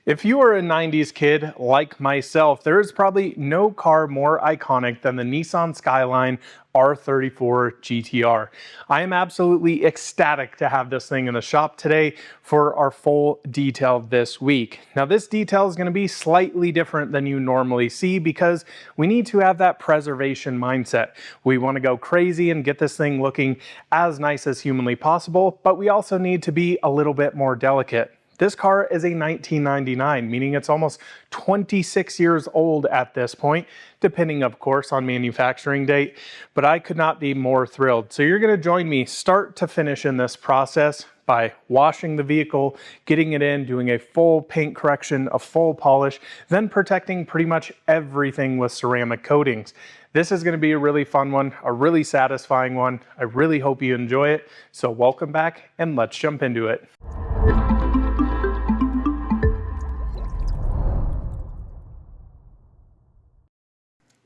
If you are a 90s kid like myself, there is probably no car more iconic than the Nissan Skyline R34 GTR. I am absolutely ecstatic to have this thing in the shop today for our full detail this week. Now this detail is going to be slightly different than you normally see because we need to have that preservation mindset. We want to go crazy and get this thing looking as nice as humanly possible, but we also need to be a little bit more delicate. This car is a 1999, meaning it's almost 26 years old at this point, depending of course on manufacturing date, but I could not be more thrilled. So you're gonna join me start to finish in this process by washing the vehicle, getting it in, doing a full paint correction, a full polish, then protecting pretty much everything with ceramic coatings. This is gonna be a really fun one, a really satisfying one. I really hope you enjoy it. So welcome back and let's jump into it.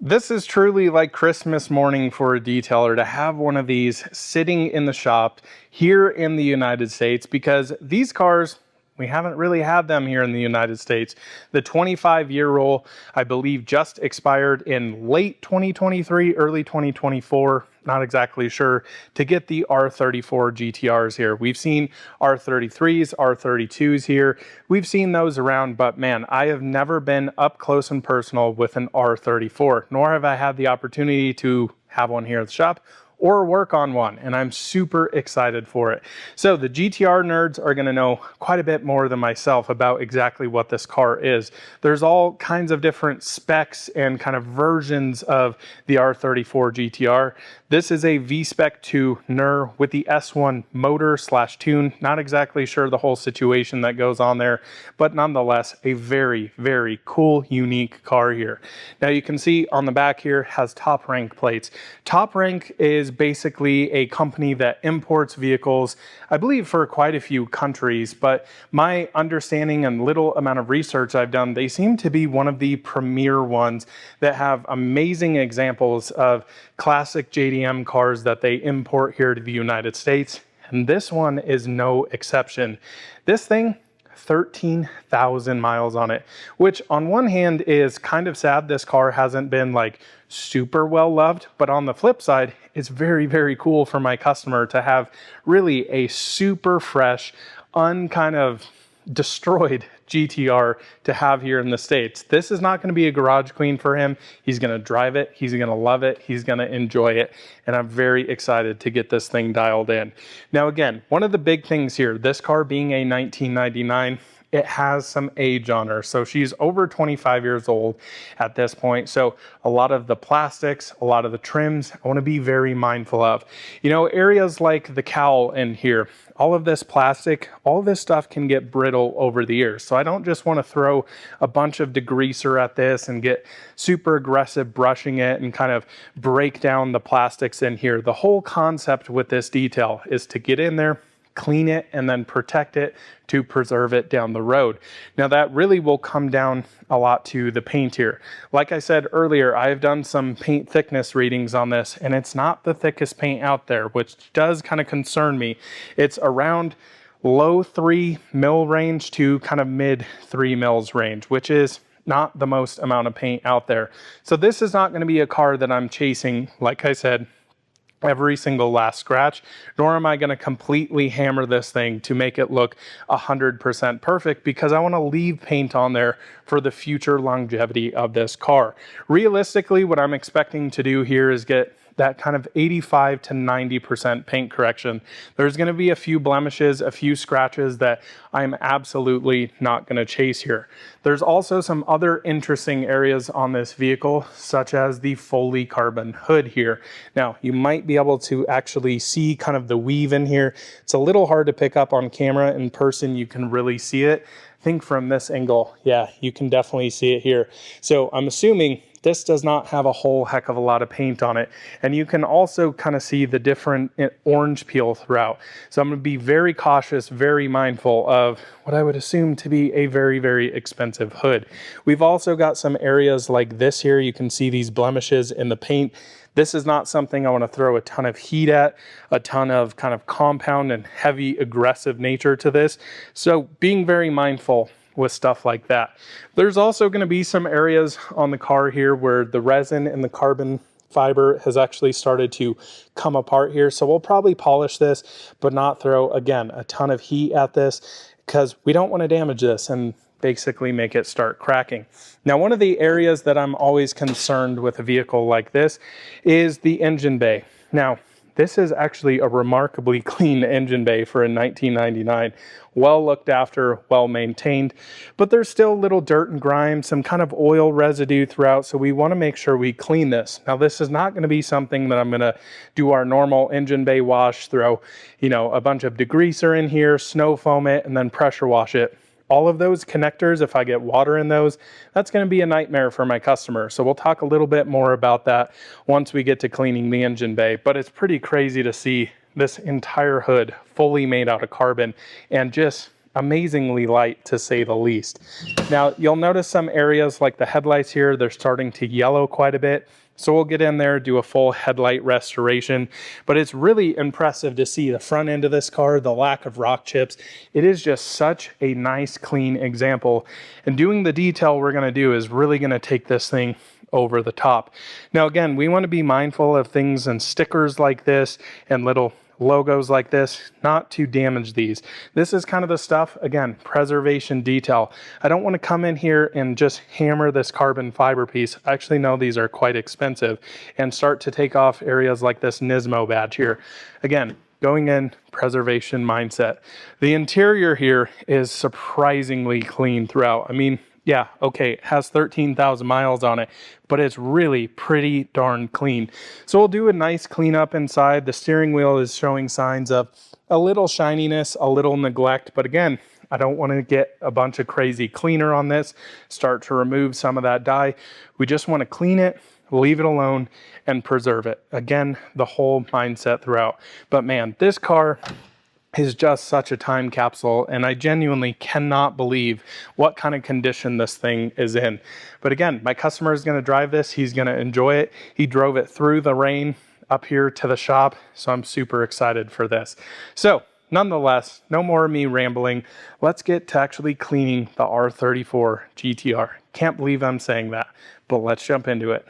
This is truly like Christmas morning for a detailer to have one of these sitting in the shop here in the United States, because these cars, we haven't really had them here in the United States. The 25-year rule, I believe, just expired in late 2023, early 2024. Not exactly sure, to get the R34 GTRs here. We've seen R33s, R32s here. We've seen those around, but man, I have never been up close and personal with an R34, nor have I had the opportunity to have one here at the shop or work on one, and I'm super excited for it. So the GTR nerds are gonna know quite a bit more than myself about exactly what this car is. There's all kinds of different specs and kind of versions of the R34 GTR. This is a V-Spec 2 NER with the S1 motor / tune. Not exactly sure the whole situation that goes on there, but nonetheless, a very, very cool, unique car here. Now you can see on the back here has Top Rank plates. Top Rank is basically a company that imports vehicles, I believe, for quite a few countries, but my understanding and little amount of research I've done, they seem to be one of the premier ones that have amazing examples of classic JDM cars that they import here to the United States, and this one is no exception. This thing, 13,000 miles on it, which on one hand is kind of sad. This car hasn't been like super well loved, but on the flip side, it's very, very cool for my customer to have really a super fresh, kind of destroyed GTR to have here in the States. This is not going to be a garage queen for him. He's going to drive it. He's going to love it. He's going to enjoy it. And I'm very excited to get this thing dialed in. Now, again, one of the big things here, this car being a 1999, it has some age on her. So she's over 25 years old at this point. So a lot of the plastics, a lot of the trims, I want to be very mindful of. You know, areas like the cowl in here, all of this plastic, all of this stuff can get brittle over the years. So I don't just want to throw a bunch of degreaser at this and get super aggressive brushing it and kind of break down the plastics in here. The whole concept with this detail is to get in there, clean it, and then protect it to preserve it down the road. Now that really will come down a lot to the paint here. Like I said earlier, I have done some paint thickness readings on this, and it's not the thickest paint out there, which does kind of concern me. It's around low 3 mil range to kind of mid 3 mils range, which is not the most amount of paint out there. So this is not going to be a car that I'm chasing, like I said, every single last scratch, nor am I going to completely hammer this thing to make it look 100% perfect, because I want to leave paint on there for the future longevity of this car. Realistically, what I'm expecting to do here is get that kind of 85 to 90% paint correction. There's going to be a few blemishes, a few scratches that I'm absolutely not going to chase here. There's also some other interesting areas on this vehicle, such as the fully carbon hood here. Now, you might be able to actually see kind of the weave in here. It's a little hard to pick up on camera. In person, you can really see it. I think from this angle, yeah, you can definitely see it here. So I'm assuming this does not have a whole heck of a lot of paint on it. And you can also kind of see the different orange peel throughout. So I'm going to be very cautious, very mindful of what I would assume to be a very, very expensive hood. We've also got some areas like this here. You can see these blemishes in the paint. This is not something I want to throw a ton of heat at, a ton of kind of compound and heavy aggressive nature to this. So being very mindful with stuff like that. There's also going to be some areas on the car here where the resin and the carbon fiber has actually started to come apart here. So we'll probably polish this, but not throw, again, a ton of heat at this because we don't want to damage this and basically make it start cracking. Now, one of the areas that I'm always concerned with a vehicle like this is the engine bay. Now, this is actually a remarkably clean engine bay for a 1999. Well looked after, well maintained, but there's still little dirt and grime, some kind of oil residue throughout, so we want to make sure we clean this. Now, this is not going to be something that I'm going to do our normal engine bay wash, throw, a bunch of degreaser in here, snow foam it, and then pressure wash it. All of those connectors, if I get water in those, that's going to be a nightmare for my customer. So we'll talk a little bit more about that once we get to cleaning the engine bay. But it's pretty crazy to see this entire hood fully made out of carbon and just amazingly light, to say the least. Now, you'll notice some areas like the headlights here, they're starting to yellow quite a bit. So we'll get in there, do a full headlight restoration, but it's really impressive to see the front end of this car, the lack of rock chips. It is just such a nice, clean example. And doing the detail we're gonna do is really gonna take this thing over the top. Now, again, we wanna be mindful of things and stickers like this and little logos like this, not to damage these. This is kind of the stuff, again, preservation detail. I don't want to come in here and just hammer this carbon fiber piece. I actually know these are quite expensive, and start to take off areas like this Nismo badge here. Again, going in preservation mindset. The interior here is surprisingly clean throughout. I mean, yeah, okay, it has 13,000 miles on it, but it's really pretty darn clean. So we'll do a nice cleanup inside. The steering wheel is showing signs of a little shininess, a little neglect, but again, I don't want to get a bunch of crazy cleaner on this, start to remove some of that dye. We just want to clean it, leave it alone, and preserve it. Again, the whole mindset throughout. But man, this car is just such a time capsule, and I genuinely cannot believe what kind of condition this thing is in. But again, my customer is going to drive this. He's going to enjoy it. He drove it through the rain up here to the shop, so I'm super excited for this. So nonetheless, no more of me rambling. Let's get to actually cleaning the R34 GTR. Can't believe I'm saying that, but let's jump into it.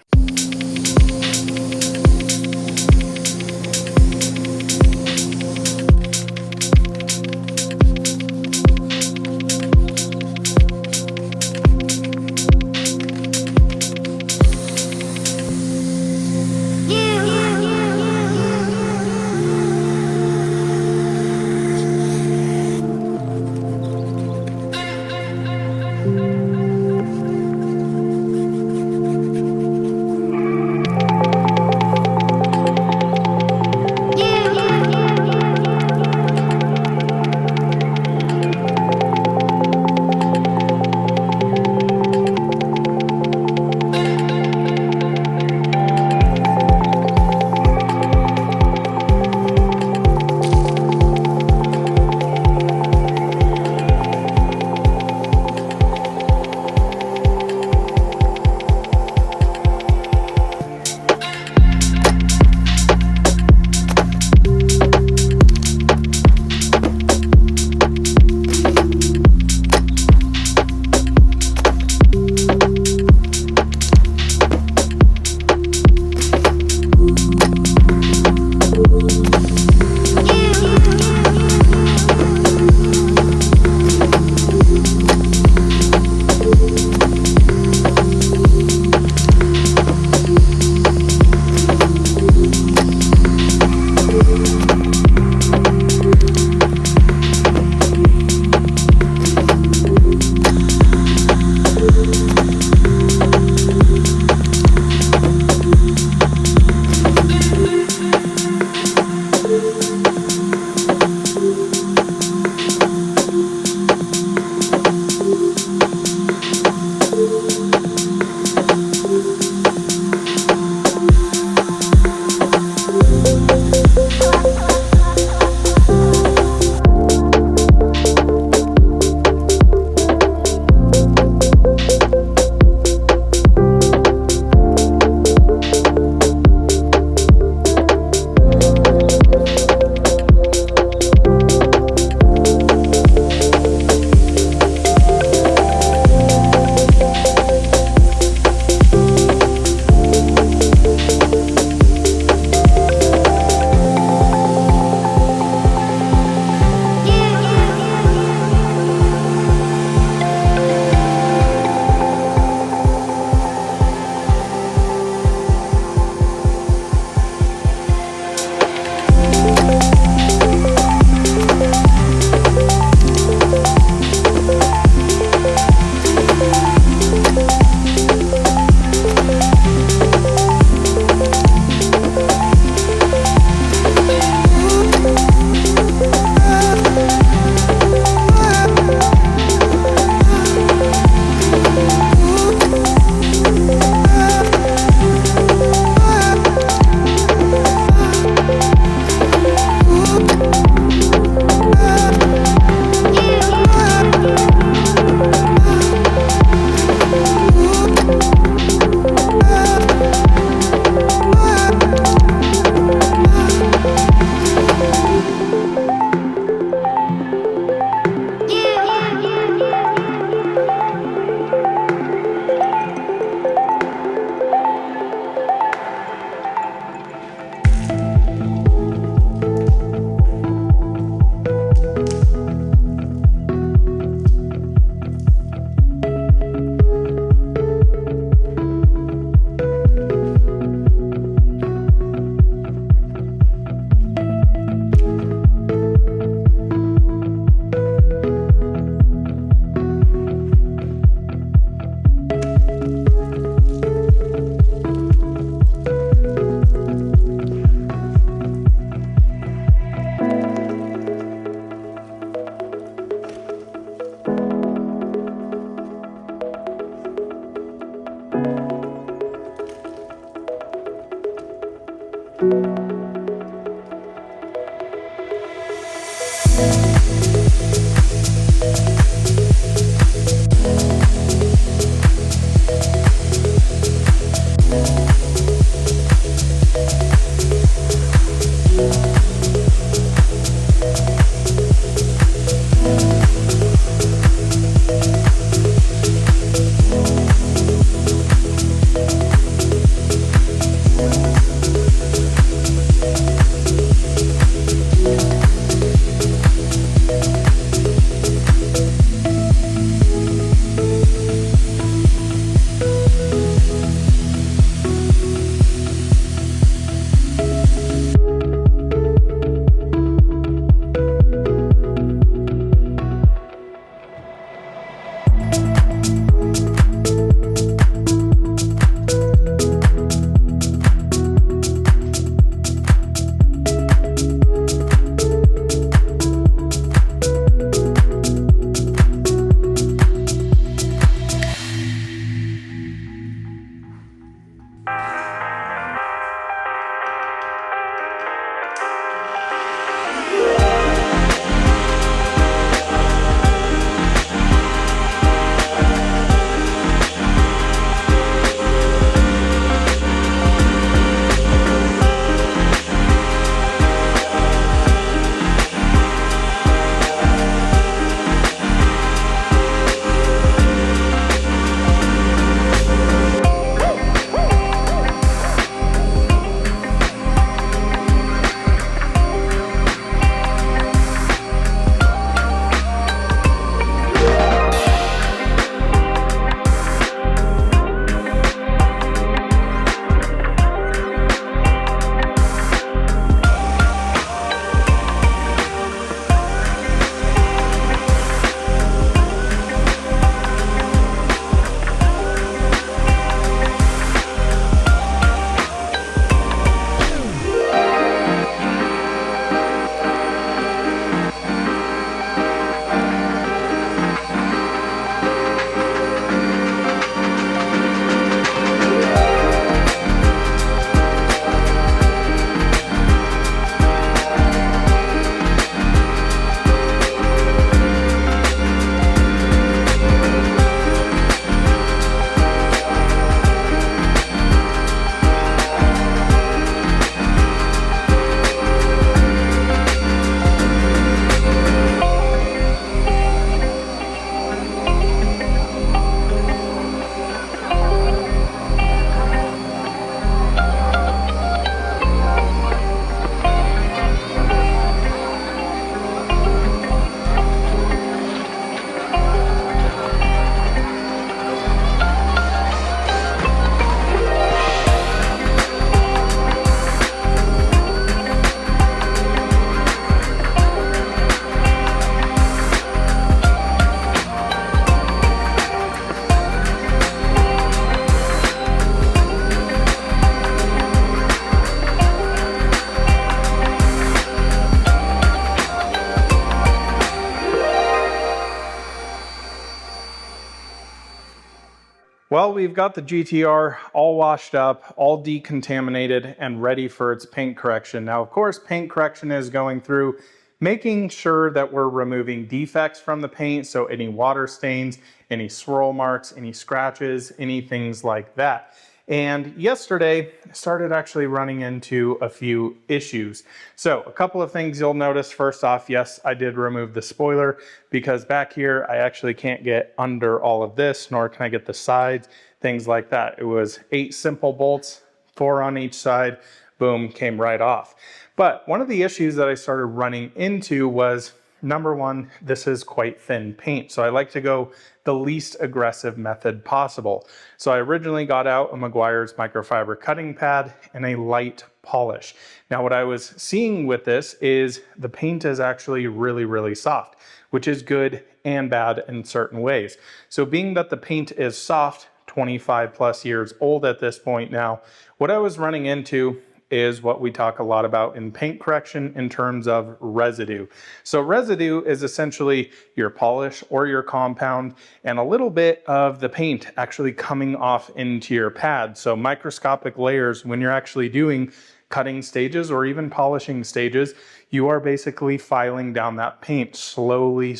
Well, we've got the GTR all washed up, all decontaminated, and ready for its paint correction. Now, of course, paint correction is going through making sure that we're removing defects from the paint, so any water stains, any swirl marks, any scratches, any things like that. And yesterday, I started actually running into a few issues. So a couple of things you'll notice. First off, yes, I did remove the spoiler because back here, I actually can't get under all of this, nor can I get the sides, things like that. It was 8 simple bolts, 4 on each side, boom, came right off. But one of the issues that I started running into was, number one, this is quite thin paint. So I like to go the least aggressive method possible. So I originally got out a Meguiar's microfiber cutting pad and a light polish. Now what I was seeing with this is the paint is actually really soft, which is good and bad in certain ways. So being that the paint is soft, 25 plus years old at this point now, what I was running into is what we talk a lot about in paint correction in terms of residue. So residue is essentially your polish or your compound and a little bit of the paint actually coming off into your pad. So microscopic layers when you're actually doing cutting stages or even polishing stages, you are basically filing down that paint slowly.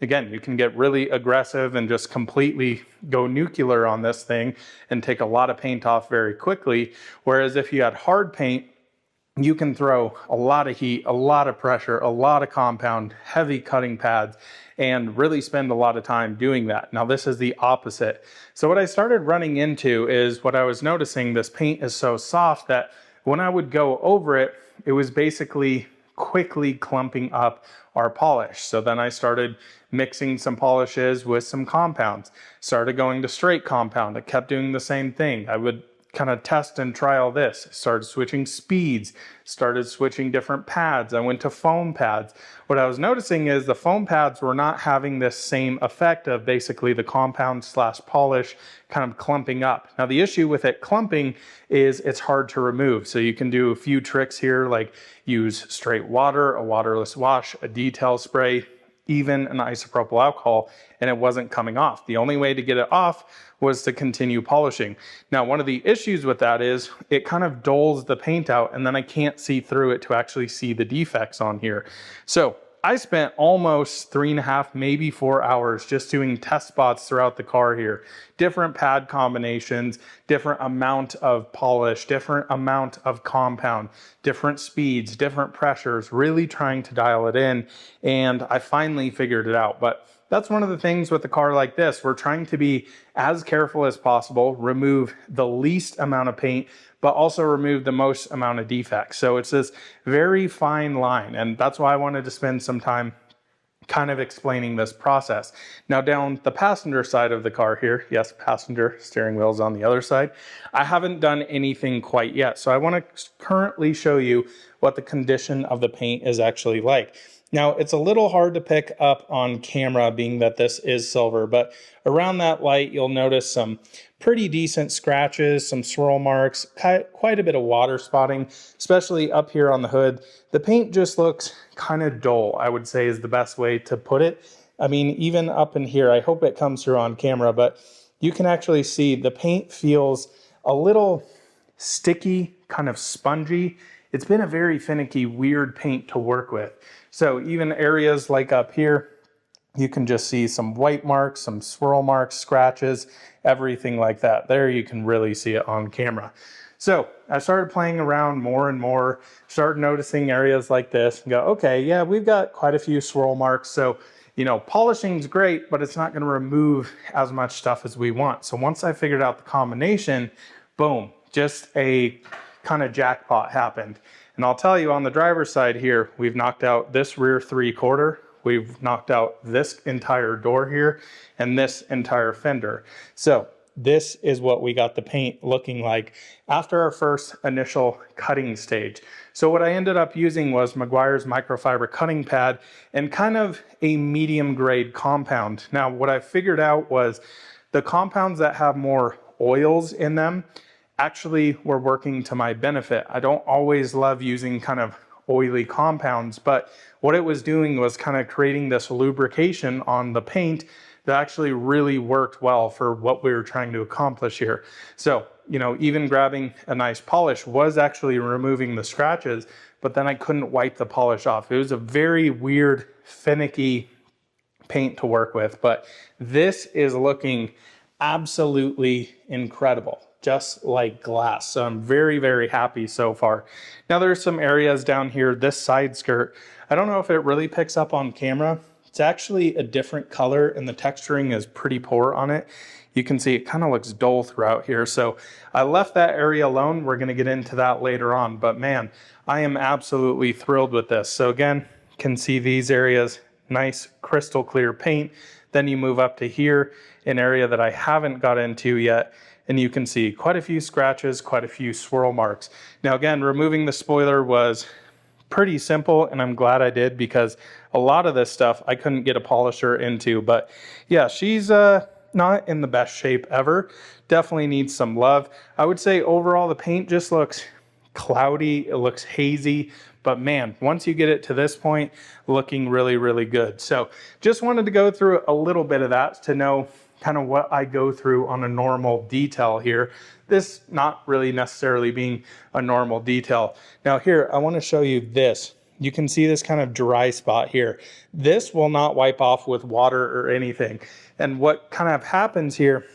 Again, you can get really aggressive and just completely go nuclear on this thing and take a lot of paint off very quickly. Whereas if you had hard paint, you can throw a lot of heat, a lot of pressure, a lot of compound, heavy cutting pads, and really spend a lot of time doing that. Now this is the opposite. So what I started running into is what I was noticing, this paint is so soft that when I would go over it, it was basically quickly clumping up our polish. So then I started mixing some polishes with some compounds, started going to straight compound. I kept doing the same thing. I would kind of test and try all this, started switching speeds, started switching different pads. I went to foam pads. What I was noticing is the foam pads were not having this same effect of basically the compound slash polish kind of clumping up. Now the issue with it clumping is it's hard to remove. So you can do a few tricks here, like use straight water, a waterless wash, a detail spray, even an isopropyl alcohol, and it wasn't coming off. The only way to get it off was to continue polishing. Now, one of the issues with that is it kind of dulls the paint out and then I can't see through it to actually see the defects on here. So I spent almost 3.5, maybe 4 hours just doing test spots throughout the car here. Different pad combinations, different amount of polish, different amount of compound, different speeds, different pressures, really trying to dial it in. And I finally figured it out. But that's one of the things with a car like this. We're trying to be as careful as possible, remove the least amount of paint, but also remove the most amount of defects. So it's this very fine line. And that's why I wanted to spend some time kind of explaining this process. Now down the passenger side of the car here, yes, passenger steering wheel's on the other side, I haven't done anything quite yet. So I want to currently show you what the condition of the paint is actually like. Now, it's a little hard to pick up on camera being that this is silver, but around that light, you'll notice some pretty decent scratches, some swirl marks, quite a bit of water spotting, especially up here on the hood. The paint just looks kind of dull, I would say is the best way to put it. I mean, even up in here, I hope it comes through on camera, but you can actually see the paint feels a little sticky, kind of spongy. It's been a very finicky, weird paint to work with. So even areas like up here, you can just see some white marks, some swirl marks, scratches, everything like that. There you can really see it on camera. So I started playing around more and more, started noticing areas like this and go, okay, yeah, we've got quite a few swirl marks. So, you know, polishing's great, but it's not going to remove as much stuff as we want. So once I figured out the combination, boom, just a kind of jackpot happened. And I'll tell you on the driver's side here, we've knocked out this rear 3/4. We've knocked out this entire door here and this entire fender. So this is what we got the paint looking like after our first initial cutting stage. So what I ended up using was Meguiar's microfiber cutting pad and kind of a medium grade compound. Now what I figured out was the compounds that have more oils in them actually were working to my benefit. I don't always love using kind of oily compounds, but what it was doing was kind of creating this lubrication on the paint that actually really worked well for what we were trying to accomplish here. So, you know, even grabbing a nice polish was actually removing the scratches, but then I couldn't wipe the polish off. It was a very weird, finicky paint to work with, but this is looking absolutely incredible, just like glass. So I'm very, very happy so far. Now there's some areas down here, this side skirt, I don't know if it really picks up on camera. It's actually a different color and the texturing is pretty poor on it. You can see it kind of looks dull throughout here. So I left that area alone. We're going to get into that later on, but man, I am absolutely thrilled with this. So again, you can see these areas, nice crystal clear paint. Then you move up to here, an area that I haven't got into yet, and you can see quite a few scratches, quite a few swirl marks. Now again, removing the spoiler was pretty simple, and I'm glad I did, because a lot of this stuff I couldn't get a polisher into. But yeah, she's not in the best shape ever. Definitely needs some love. I would say overall the paint just looks cloudy, it looks hazy, but man, once you get it to this point, looking really, really good. So just wanted to go through a little bit of that to know kind of what I go through on a normal detail here. This not really necessarily being a normal detail. Now here, I want to show you this. You can see this kind of dry spot here. This will not wipe off with water or anything. And what kind of happens here,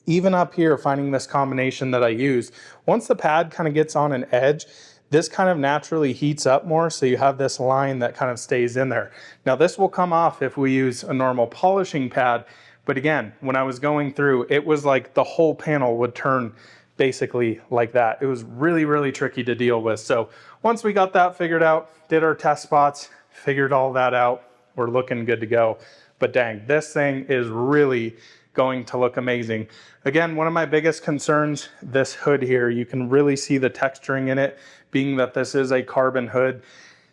even up here, finding this combination that I use, once the pad kind of gets on an edge, this kind of naturally heats up more, so you have this line that kind of stays in there. Now this will come off if we use a normal polishing pad, but again, when I was going through, it was like the whole panel would turn basically like that. It was really, really tricky to deal with. So once we got that figured out, did our test spots, figured all that out, we're looking good to go. But dang, this thing is really going to look amazing. Again, one of my biggest concerns, this hood here, you can really see the texturing in it, being that this is a carbon hood.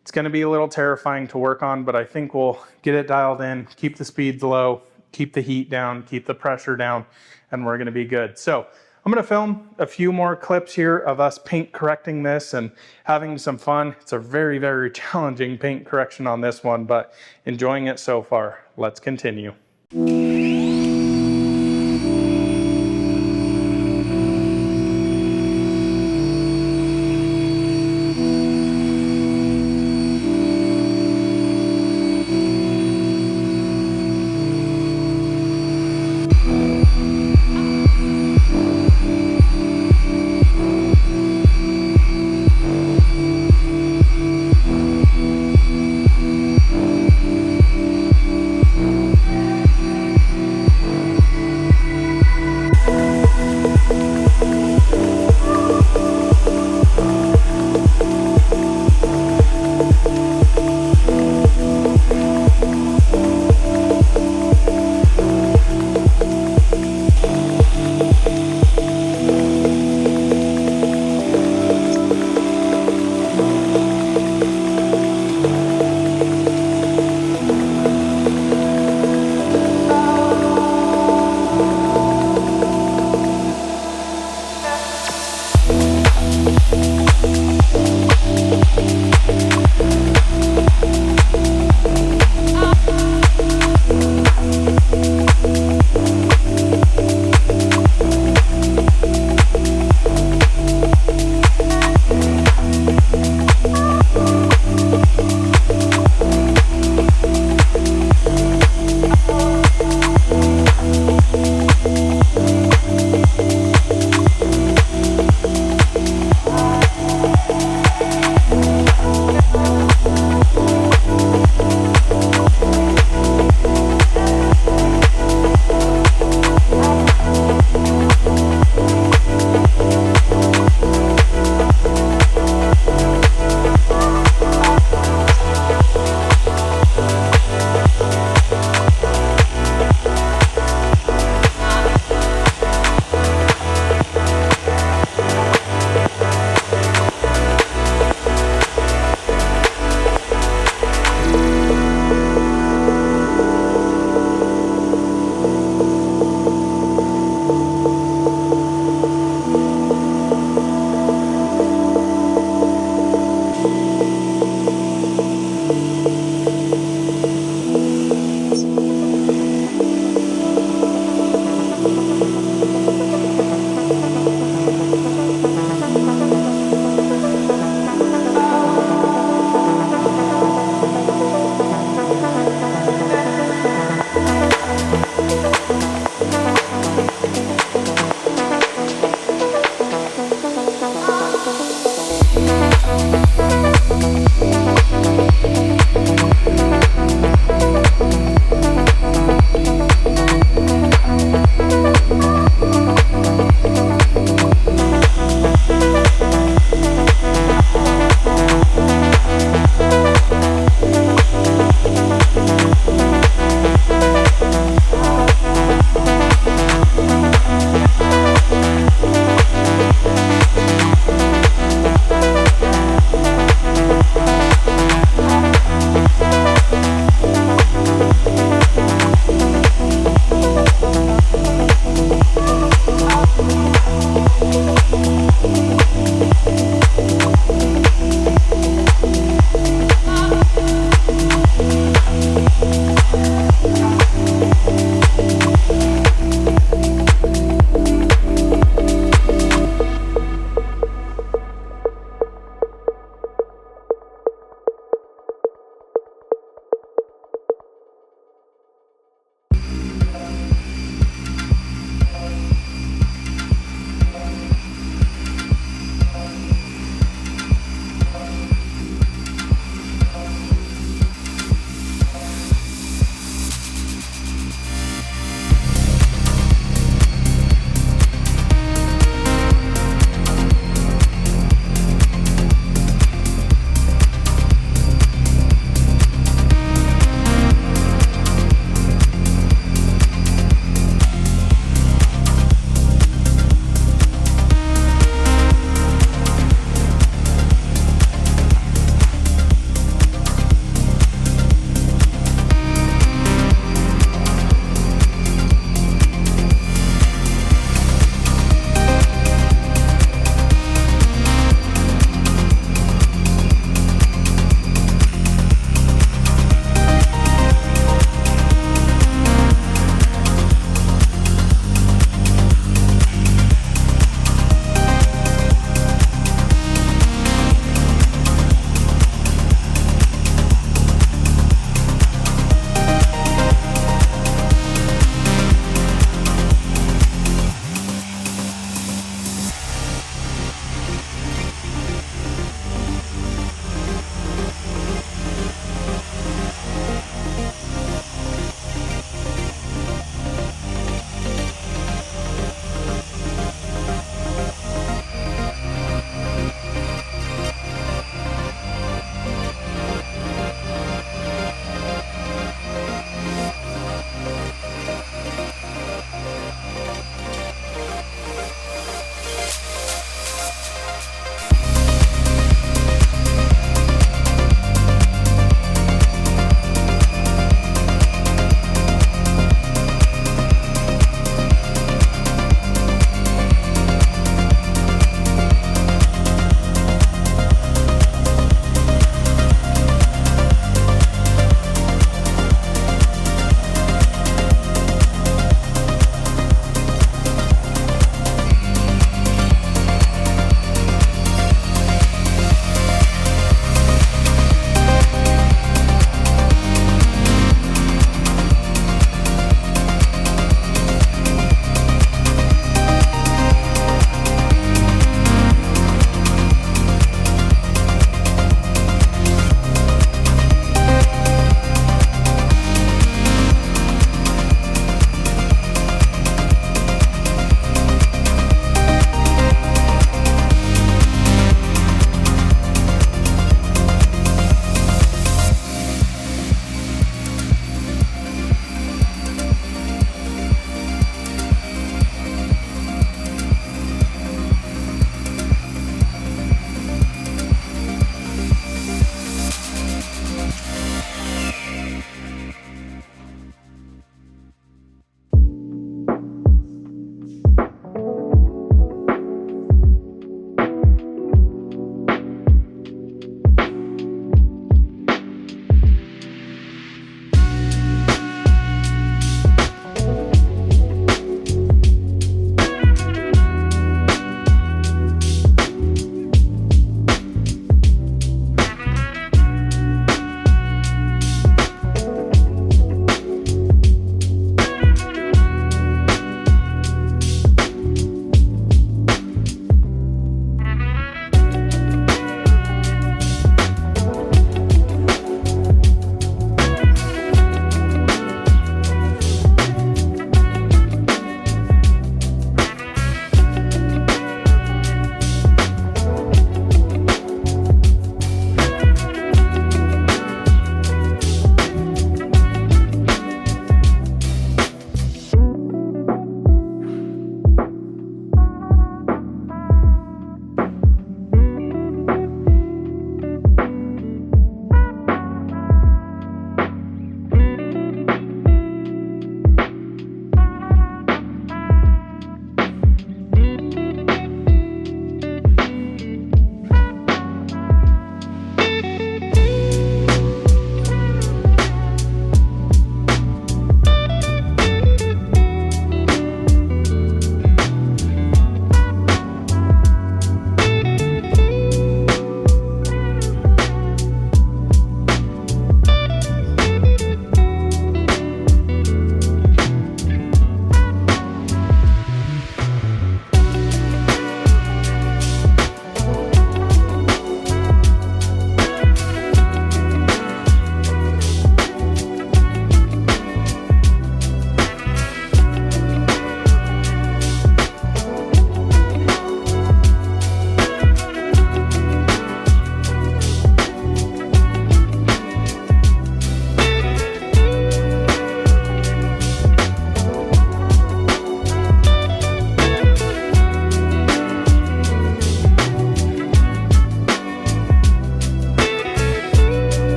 It's going to be a little terrifying to work on, but I think we'll get it dialed in, keep the speeds low, keep the heat down, keep the pressure down, and we're going to be good. So I'm going to film a few more clips here of us paint correcting this and having some fun. It's a very, very challenging paint correction on this one, but enjoying it so far. Let's continue.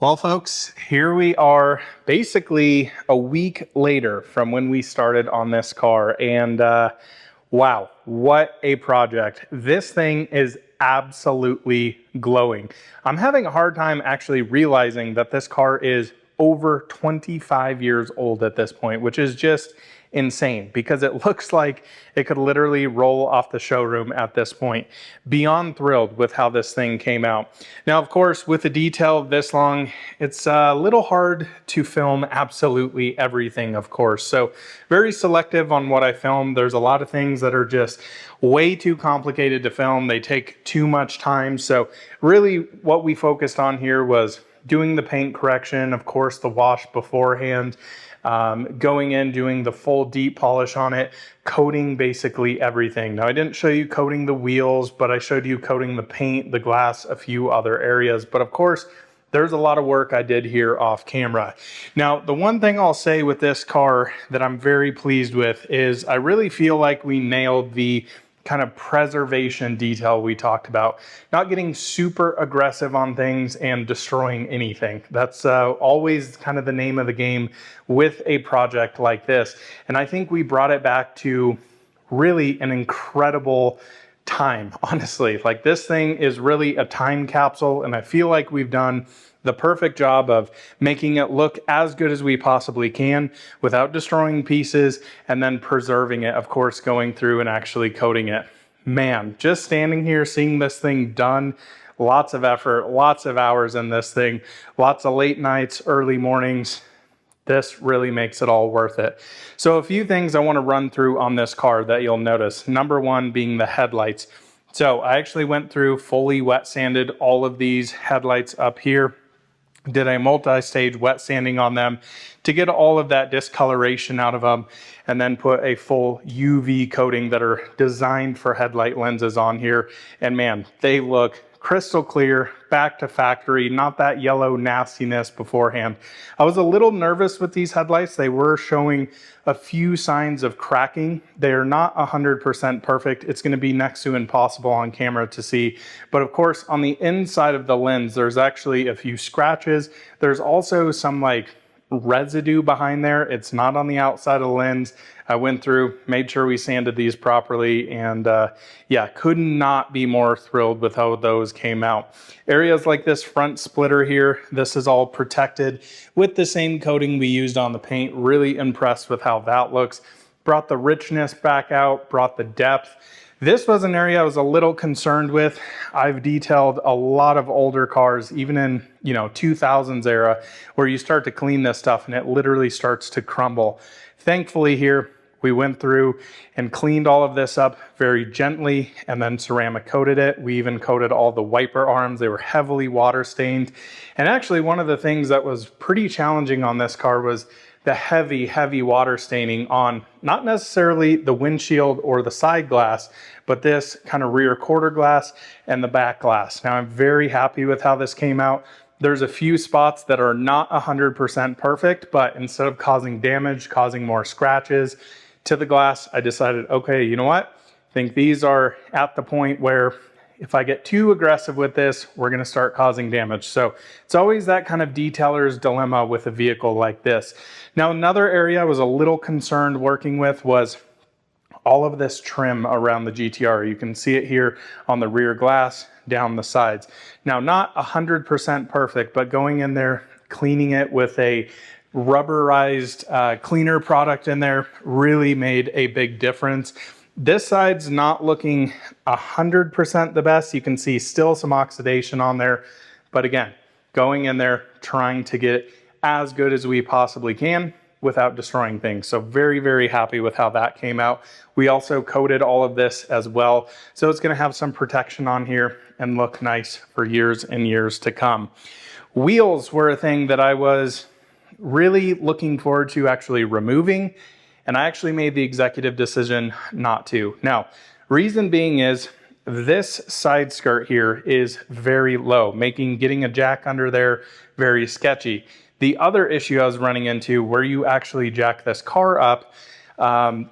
Well, folks, here we are basically a week later from when we started on this car. And wow, what a project. This thing is absolutely glowing. I'm having a hard time actually realizing that this car is over 25 years old at this point, which is just insane because it looks like it could literally roll off the showroom at this point. Beyond thrilled with how this thing came out. Now, of course, with a detail this long, it's a little hard to film absolutely everything, of course. So very selective on what I film. There's a lot of things that are just way too complicated to film. They take too much time. So really what we focused on here was doing the paint correction, of course, the wash beforehand, going in, doing the full deep polish on it, coating basically everything. Now, I didn't show you coating the wheels, but I showed you coating the paint, the glass, a few other areas. But of course, there's a lot of work I did here off camera. Now, the one thing I'll say with this car that I'm very pleased with is I really feel like we nailed the kind of preservation detail we talked about. Not getting super aggressive on things and destroying anything. That's always kind of the name of the game with a project like this. And I think we brought it back to really an incredible time, honestly. Like, this thing is really a time capsule, and I feel like we've done the perfect job of making it look as good as we possibly can without destroying pieces, and then preserving it, of course, going through and actually coating it. Man, just standing here seeing this thing done, lots of effort, lots of hours in this thing, lots of late nights, early mornings. This really makes it all worth it. So a few things I want to run through on this car that you'll notice. Number one being the headlights. So I actually went through, fully wet sanded all of these headlights up here. Did a multi-stage wet sanding on them to get all of that discoloration out of them, and then put a full UV coating that are designed for headlight lenses on here. And man, they look crystal clear, back to factory, not that yellow nastiness beforehand. I was a little nervous with these headlights. They were showing a few signs of cracking. They're not 100% perfect. It's going to be next to impossible on camera to see. But of course, on the inside of the lens, there's actually a few scratches. There's also some like residue behind there. It's not on the outside of the lens. I went through, made sure we sanded these properly, and yeah, could not be more thrilled with how those came out. Areas like this front splitter here, this is all protected with the same coating we used on the paint. Really impressed with how that looks. Brought the richness back out, brought the depth. This was an area I was a little concerned with. I've detailed a lot of older cars, even in 2000s era, where you start to clean this stuff and it literally starts to crumble. Thankfully here, we went through and cleaned all of this up very gently and then ceramic coated it. We even coated all the wiper arms. They were heavily water stained. And actually, one of the things that was pretty challenging on this car was the heavy water staining on not necessarily the windshield or the side glass, but this kind of rear quarter glass and the back glass. Now, I'm very happy with how this came out. There's a few spots that are not 100% perfect, but instead of causing damage, causing more scratches to the glass, I decided, okay, you know what? I think these are at the point where if I get too aggressive with this, we're gonna start causing damage. So it's always that kind of detailer's dilemma with a vehicle like this. Now, another area I was a little concerned working with was all of this trim around the GTR. You can see it here on the rear glass, down the sides. Now, not 100% perfect, but going in there, cleaning it with a rubberized cleaner product in there really made a big difference. This side's not looking 100% the best. You can see still some oxidation on there, but again, going in there, trying to get as good as we possibly can without destroying things. So very happy with how that came out. We also coated all of this as well. So it's gonna have some protection on here and look nice for years and years to come. Wheels were a thing that I was really looking forward to actually removing, and I actually made the executive decision not to. Now, reason being is this side skirt here is very low, making getting a jack under there very sketchy. The other issue I was running into where you actually jack this car up,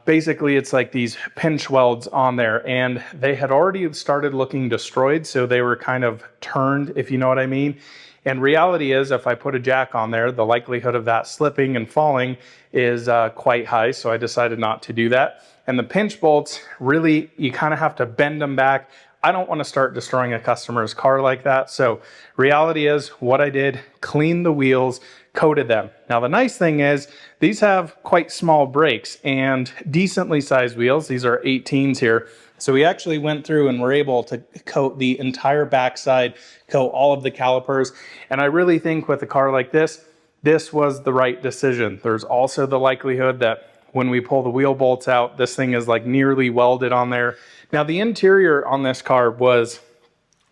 Basically, it's like these pinch welds on there, and they had already started looking destroyed, so they were kind of turned, if you know what I mean. And reality is, if I put a jack on there, the likelihood of that slipping and falling is quite high, so I decided not to do that. And the pinch bolts, really, you kind of have to bend them back. I don't want to start destroying a customer's car like that. So reality is, what I did, cleaned the wheels, coated them. Now the nice thing is, these have quite small brakes and decently sized wheels. These are 18s here. So we actually went through and were able to coat the entire backside, coat all of the calipers. And I really think with a car like this, this was the right decision. There's also the likelihood that when we pull the wheel bolts out, this thing is like nearly welded on there. Now the interior on this car was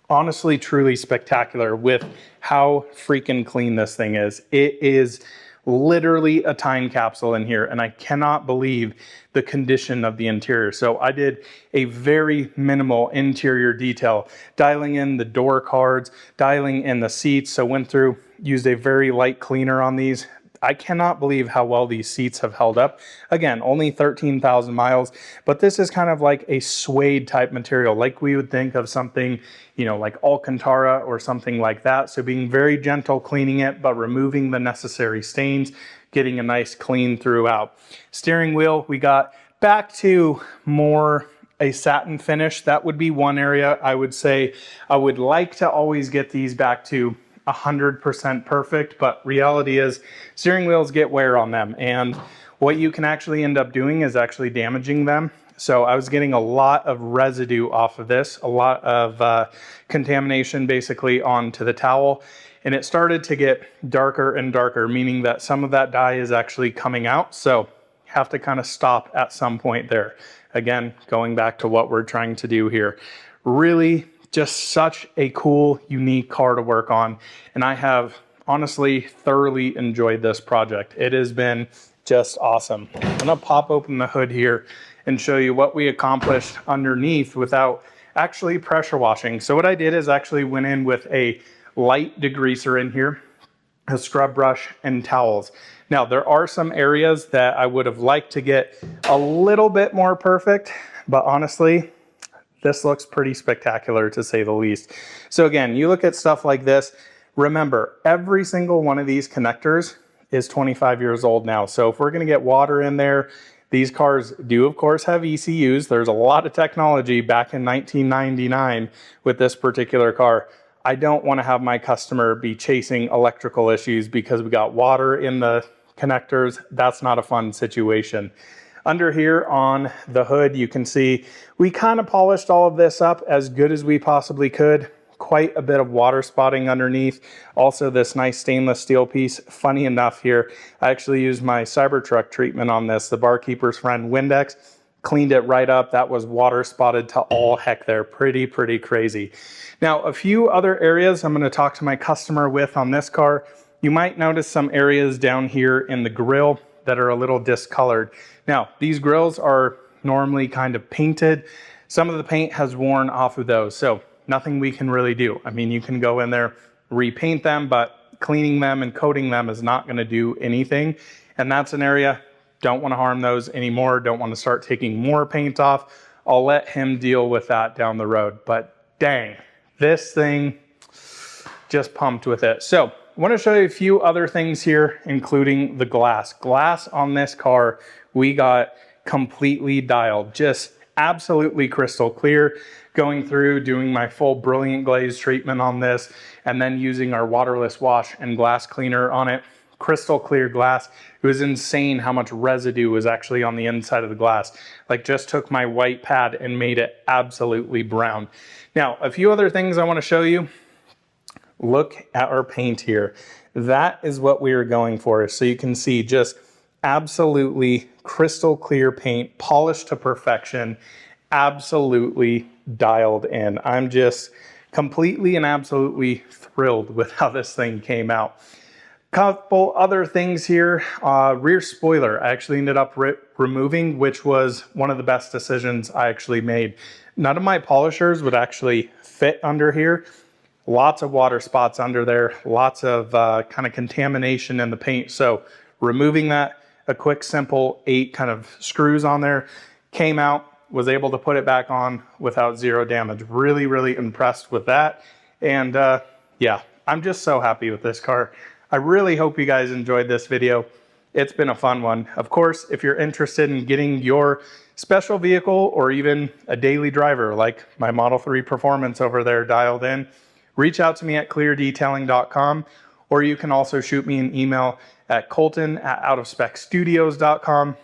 honestly truly spectacular with how freaking clean this thing is. It is literally a time capsule in here, and I cannot believe the condition of the interior. So I did a very minimal interior detail, dialing in the door cards, dialing in the seats. So went through, used a very light cleaner on these. I cannot believe how well these seats have held up. Again, only 13,000 miles, but this is kind of like a suede type material, like we would think of something, you know, like Alcantara or something like that. So being very gentle cleaning it, but removing the necessary stains, getting a nice clean throughout. Steering wheel, we got back to more a satin finish. That would be one area I would say I would like to always get these back to 100% perfect, but reality is steering wheels get wear on them, and what you can actually end up doing is actually damaging them. So I was getting a lot of residue off of this, a lot of contamination basically onto the towel, and it started to get darker and darker, meaning that some of that dye is actually coming out. So have to kind of stop at some point there. Again, going back to what we're trying to do here. Really just such a cool, unique car to work on. And I have honestly thoroughly enjoyed this project. It has been just awesome. I'm gonna pop open the hood here and show you what we accomplished underneath without actually pressure washing. So what I did is actually went in with a light degreaser in here, a scrub brush, and towels. Now there are some areas that I would have liked to get a little bit more perfect, but honestly, this looks pretty spectacular to say the least. So again, you look at stuff like this, remember every single one of these connectors is 25 years old now. So if we're gonna get water in there, these cars do of course have ECUs. There's a lot of technology back in 1999 with this particular car. I don't wanna have my customer be chasing electrical issues because we got water in the connectors. That's not a fun situation. Under here on the hood, you can see we kind of polished all of this up as good as we possibly could. Quite a bit of water spotting underneath. Also this nice stainless steel piece. Funny enough here, I actually used my Cybertruck treatment on this, the Barkeeper's Friend Windex. Cleaned it right up. That was water spotted to all heck there. Pretty crazy. Now, a few other areas I'm going to talk to my customer with on this car. You might notice some areas down here in the grille that are a little discolored. Now, these grills are normally kind of painted. Some of the paint has worn off of those, so nothing we can really do. I mean, you can go in there, repaint them, but cleaning them and coating them is not gonna do anything. And that's an area, don't wanna harm those anymore, don't wanna start taking more paint off. I'll let him deal with that down the road. But dang, this thing, just pumped with it. So, I want to show you a few other things here, including the glass. Glass on this car, we got completely dialed, just absolutely crystal clear. Going through, doing my full Brilliant Glaze treatment on this, and then using our waterless wash and glass cleaner on it. Crystal clear glass. It was insane how much residue was actually on the inside of the glass. Like just took my white pad and made it absolutely brown. Now, a few other things I want to show you. Look at our paint here. That is what we were going for. So you can see just absolutely crystal clear paint, polished to perfection, absolutely dialed in. I'm just completely and absolutely thrilled with how this thing came out. Couple other things here. Rear spoiler I actually ended up removing, which was one of the best decisions I actually made. None of my polishers would actually fit under here. Lots of water spots under there, lots of kind of contamination in the paint. So removing that, a quick, simple 8 kind of screws on there. Came out, was able to put it back on without zero damage. Really, really impressed with that. And yeah, I'm just so happy with this car. I really hope you guys enjoyed this video. It's been a fun one. Of course, if you're interested in getting your special vehicle or even a daily driver like my Model 3 Performance over there dialed in, reach out to me at cleardetailing.com, or you can also shoot me an email at colton@outofspecstudios.com.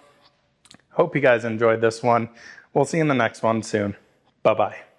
Hope you guys enjoyed this one. We'll see you in the next one soon. Bye-bye.